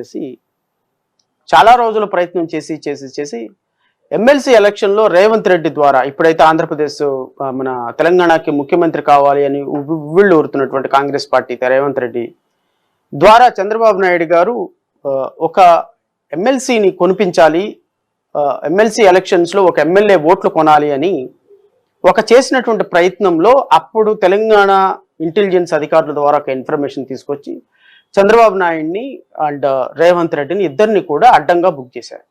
చెప్పేసి చాలా రోజుల ప్రయత్నం చేసి ఎమ్మెల్సీ ఎలక్షన్లో రేవంత్ రెడ్డి ద్వారా ఇప్పుడైతే ఆంధ్రప్రదేశ్ మన తెలంగాణకి ముఖ్యమంత్రి కావాలి అని ఉవ్విళ్ళు ఊరుతున్నటువంటి కాంగ్రెస్ పార్టీ రేవంత్ రెడ్డి ద్వారా చంద్రబాబు నాయుడు గారు ఒక ఎమ్మెల్సీని కొనిపించాలి, ఎమ్మెల్సీ ఎలక్షన్స్లో ఒక ఎమ్మెల్యే ఓట్లు కొనాలి అని ఒక చేసినటువంటి ప్రయత్నంలో అప్పుడు తెలంగాణ ఇంటెలిజెన్స్ అధికారుల ద్వారా ఒక ఇన్ఫర్మేషన్ తీసుకొచ్చి చంద్రబాబు నాయుడిని అండ్ రేవంత్ రెడ్డిని ఇద్దరిని కూడా అడ్డంగా బుక్ చేశారు.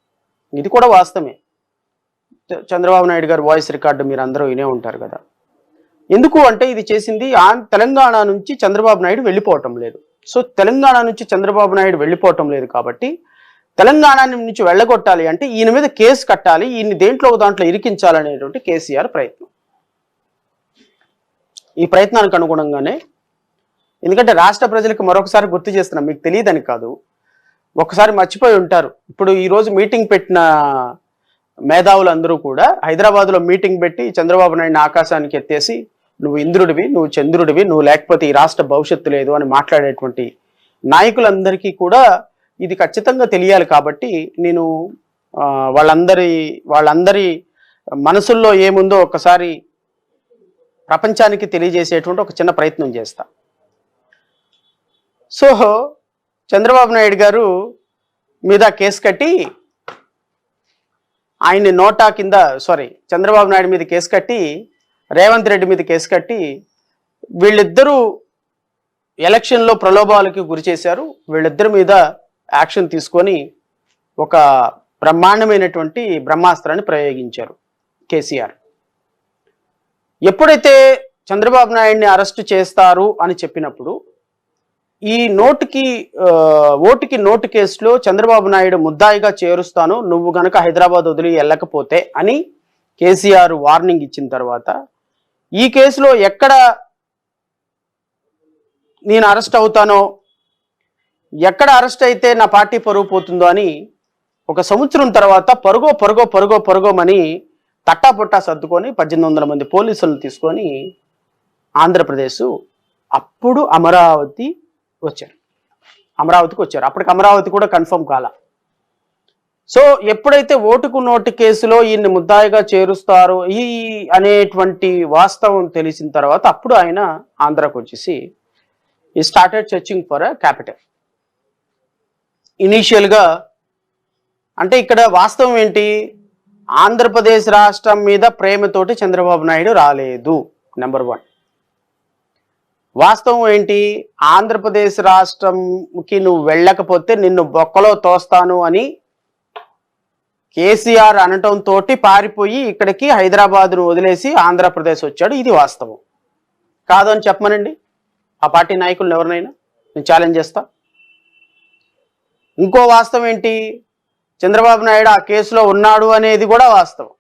ఇది కూడా వాస్తవమే. చంద్రబాబు నాయుడు గారు వాయిస్ రికార్డు మీరు అందరూ వినే ఉంటారు కదా. ఎందుకు అంటే ఇది చేసింది తెలంగాణ నుంచి చంద్రబాబు నాయుడు వెళ్ళిపోవటం లేదు. సో తెలంగాణ నుంచి చంద్రబాబు నాయుడు వెళ్ళిపోవటం లేదు కాబట్టి తెలంగాణ నుంచి వెళ్ళగొట్టాలి అంటే ఈయన మీద కేసు కట్టాలి, ఈయన్ని దేంట్లో దాంట్లో ఇరికించాలనేటువంటి కేసీఆర్ ప్రయత్నం. ఈ ప్రయత్నానికి అనుగుణంగానే, ఎందుకంటే రాష్ట్ర ప్రజలకు మరొకసారి గుర్తు చేస్తున్నాం, మీకు తెలియదని కాదు, ఒకసారి మర్చిపోయి ఉంటారు. ఇప్పుడు ఈరోజు మీటింగ్ పెట్టిన మేధావులందరూ కూడా హైదరాబాద్లో మీటింగ్ పెట్టి చంద్రబాబు నాయుడిని ఆకాశానికి ఎత్తేసి నువ్వు ఇంద్రుడివి, నువ్వు చంద్రుడివి, నువ్వు లేకపోతే ఈ రాష్ట్ర భవిష్యత్తు లేదు అని మాట్లాడేటువంటి నాయకులందరికీ కూడా ఇది ఖచ్చితంగా తెలియాలి. కాబట్టి నేను వాళ్ళందరి మనసుల్లో ఏముందో ఒకసారి ప్రపంచానికి తెలియజేసేటువంటి ఒక చిన్న ప్రయత్నం చేస్తా. సో చంద్రబాబు నాయుడు గారు మీద కేసు కట్టి ఆయన్ని నోటా కింద చంద్రబాబు నాయుడు మీద కేసు కట్టి రేవంత్ రెడ్డి మీద కేసు కట్టి వీళ్ళిద్దరూ ఎలక్షన్లో ప్రలోభాలకి గురి చేశారు. వీళ్ళిద్దరి మీద యాక్షన్ తీసుకొని ఒక బ్రహ్మాండమైనటువంటి బ్రహ్మాస్త్రాన్ని ప్రయోగించారు కేసీఆర్. ఎప్పుడైతే చంద్రబాబు నాయుడిని అరెస్టు చేస్తారు అని చెప్పినప్పుడు ఈ ఓటుకి నోటు కేసులో చంద్రబాబు నాయుడు ముద్దాయిగా చేరుస్తాను, నువ్వు గనక హైదరాబాద్ వదిలి వెళ్ళకపోతే అని కేసీఆర్ వార్నింగ్ ఇచ్చిన తర్వాత ఈ కేసులో ఎక్కడ నేను అరెస్ట్ అవుతానో, ఎక్కడ అరెస్ట్ అయితే నా పార్టీ పరువు పోతుందో అని ఒక సంవత్సరం తర్వాత పరుగోమని తట్టాపుట్టా సర్దుకొని 1800 మంది పోలీసులను తీసుకొని ఆంధ్రప్రదేశ్ అప్పుడు అమరావతికి వచ్చారు. అప్పటికి అమరావతి కూడా కన్ఫర్మ్ కాల. సో ఎప్పుడైతే ఓటుకు నోటు కేసులో ఈయన్ని ముద్దాయిగా చేరుస్తారు అనేటువంటి వాస్తవం తెలిసిన తర్వాత అప్పుడు ఆయన ఆంధ్రాకు వచ్చేసి ఈ started searching for a capital. ఇనీషియల్గా అంటే ఇక్కడ వాస్తవం ఏంటి, ఆంధ్రప్రదేశ్ రాష్ట్రం మీద ప్రేమతోటి చంద్రబాబు నాయుడు రాలేదు. నెంబర్ 1. వాస్తవం ఏంటి, ఆంధ్రప్రదేశ్ రాష్ట్రంకి నువ్వు వెళ్ళకపోతే నిన్ను బొక్కలో తోస్తాను అని కేసీఆర్ అనటంతో పారిపోయి ఇక్కడికి హైదరాబాద్ను వదిలేసి ఆంధ్రప్రదేశ్ వచ్చాడు. ఇది వాస్తవం. కాదు అని చెప్పమనండి ఆ పార్టీ నాయకులను ఎవరినైనా, నేను ఛాలెంజ్ చేస్తా. ఇంకో వాస్తవం ఏంటి, చంద్రబాబు నాయుడు ఆ కేసులో ఉన్నాడు అనేది కూడా వాస్తవం.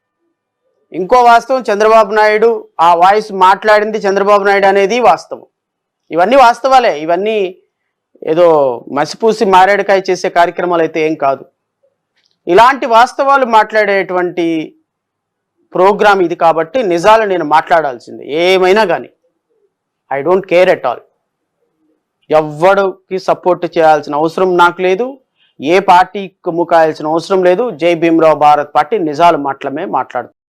ఇంకో వాస్తవం, చంద్రబాబు నాయుడు ఆ వాయిస్ మాట్లాడింది చంద్రబాబు నాయుడు అనేది వాస్తవం. ఇవన్నీ వాస్తవాలే. ఇవన్నీ ఏదో మసిపూసి మారేడుకాయ చేసే కార్యక్రమాలు అయితే ఏం కాదు. ఇలాంటి వాస్తవాలు మాట్లాడేటువంటి ప్రోగ్రామ్ ఇది కాబట్టి నిజాలు నేను మాట్లాడాల్సిందే ఏమైనా కానీ. I don't care at all. ఎవ్వడికి సపోర్ట్ చేయాల్సిన అవసరం నాకు లేదు, ఏ పార్టీకి ముఖాయాల్సిన అవసరం లేదు. జై భీమ్రావ్ భారత్ పార్టీ నిజాలు మాత్రమే మాట్లాడుతుంది.